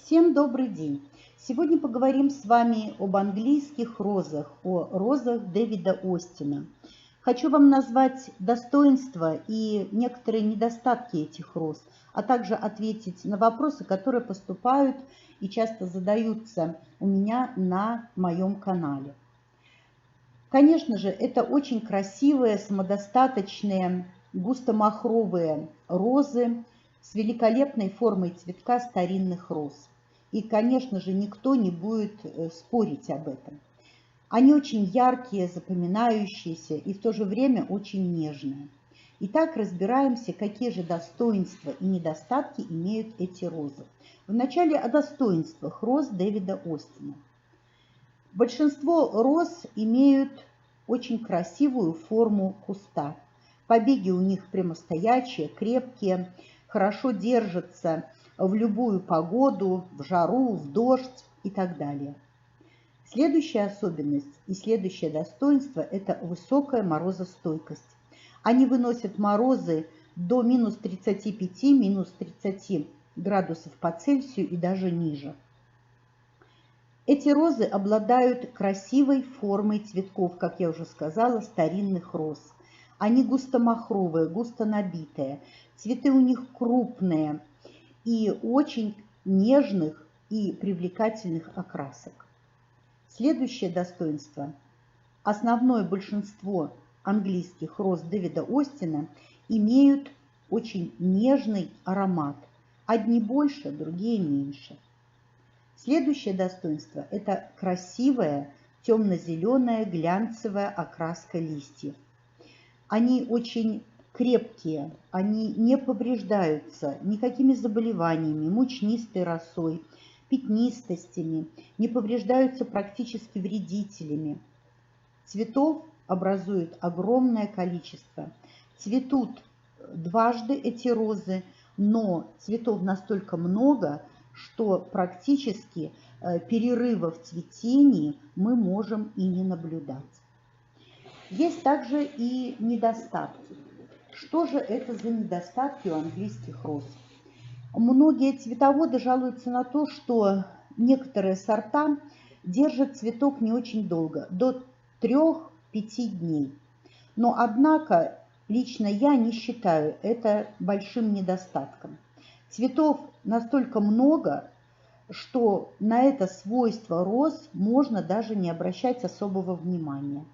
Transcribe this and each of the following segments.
Всем добрый день! Сегодня поговорим с вами об английских розах, о розах Дэвида Остина. Хочу вам назвать достоинства и некоторые недостатки этих роз, а также ответить на вопросы, которые поступают и часто задаются у меня на моем канале. Конечно же, это очень красивые, самодостаточные, густомахровые розы с великолепной формой цветка старинных роз. И, конечно же, никто не будет спорить об этом. Они очень яркие, запоминающиеся и в то же время очень нежные. Итак, разбираемся, какие же достоинства и недостатки имеют эти розы. Вначале о достоинствах роз Дэвида Остина. Большинство роз имеют очень красивую форму куста. Побеги у них прямостоячие, крепкие, хорошо держатся в любую погоду, в жару, в дождь и так далее. Следующая особенность и следующее достоинство – это высокая морозостойкость. Они выносят морозы до минус 35, минус 30 градусов по Цельсию и даже ниже. Эти розы обладают красивой формой цветков, как я уже сказала, старинных роз. Они густомахровые, густо набитые. Цветы у них крупные и очень нежных и привлекательных окрасок. Следующее достоинство. Основное большинство английских роз Дэвида Остина имеют очень нежный аромат. Одни больше, другие меньше. Следующее достоинство – это красивая темно-зеленая глянцевая окраска листьев. Они очень крепкие, они не повреждаются никакими заболеваниями, мучнистой росой, пятнистостями, не повреждаются практически вредителями. Цветов образует огромное количество. Цветут дважды эти розы, но цветов настолько много, что практически перерыва в цветении мы можем и не наблюдать. Есть также и недостатки. Что же это за недостатки у английских роз? Многие цветоводы жалуются на то, что некоторые сорта держат цветок не очень долго, до 3-5 дней. Но, однако, лично я не считаю это большим недостатком. Цветов настолько много, что на это свойство роз можно даже не обращать особого внимания.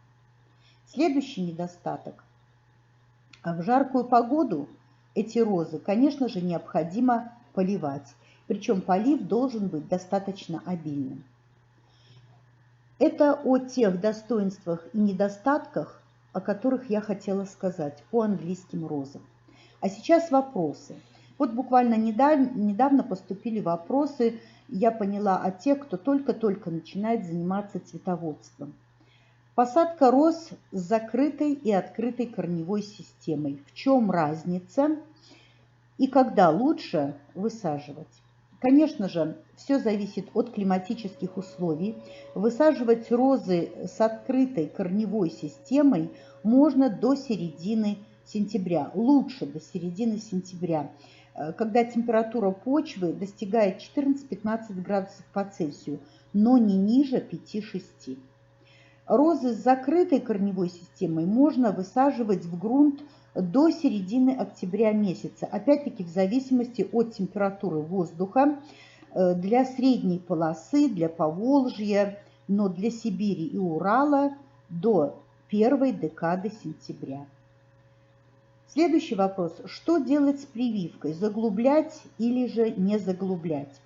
Следующий недостаток. В жаркую погоду эти розы, конечно же, необходимо поливать. Причем полив должен быть достаточно обильным. Это о тех достоинствах и недостатках, о которых я хотела сказать по английским розам. А сейчас вопросы. Вот буквально недавно поступили вопросы, я поняла, от тех, кто только-только начинает заниматься цветоводством. Посадка роз с закрытой и открытой корневой системой. В чем разница и когда лучше высаживать? Конечно же, все зависит от климатических условий. Высаживать розы с открытой корневой системой можно до середины сентября, лучше до середины сентября, когда температура почвы достигает 14-15 градусов по Цельсию, но не ниже 5-6. Розы с закрытой корневой системой можно высаживать в грунт до середины октября месяца, опять-таки в зависимости от температуры воздуха, для средней полосы, для Поволжья, но для Сибири и Урала до первой декады сентября. Следующий вопрос. Что делать с прививкой? Заглублять или же не заглублять?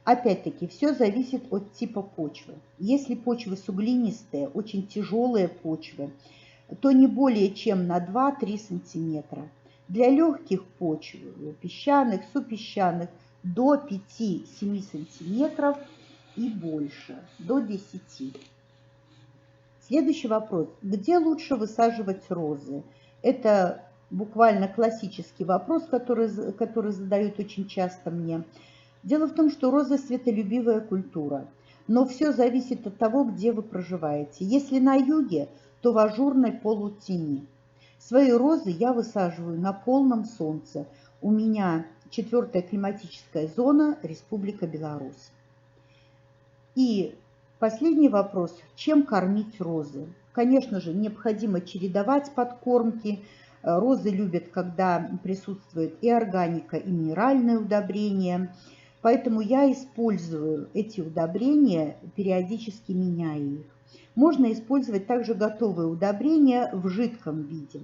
Опять-таки, все зависит от типа почвы. Если почвы суглинистые, очень тяжелые почвы, то не более чем на 2-3 сантиметра. Для легких почв, песчаных, супесчаных, до 5-7 сантиметров и больше, до 10. Следующий вопрос. Где лучше высаживать розы? Это буквально классический вопрос, который задают очень часто мне. Дело в том, что розы – светолюбивая культура, но все зависит от того, где вы проживаете. Если на юге, то в ажурной полутени. Свои розы я высаживаю на полном солнце. У меня 4-я климатическая зона, Республика Беларусь. И последний вопрос. Чем кормить розы? Конечно же, необходимо чередовать подкормки. Розы любят, когда присутствует и органика, и минеральное удобрение. Поэтому я использую эти удобрения, периодически меняя их. Можно использовать также готовые удобрения в жидком виде.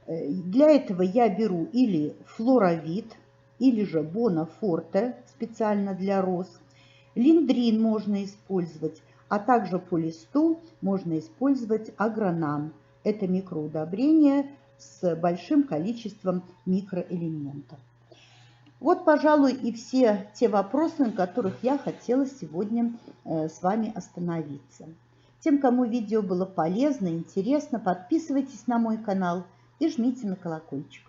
Для этого я беру или флоровит, или же бонафорте специально для роз. Линдрин можно использовать, а также по листу можно использовать агронан. Это микроудобрение с большим количеством микроэлементов. Вот, пожалуй, и все те вопросы, на которых я хотела сегодня с вами остановиться. Тем, кому видео было полезно, интересно, подписывайтесь на мой канал и жмите на колокольчик.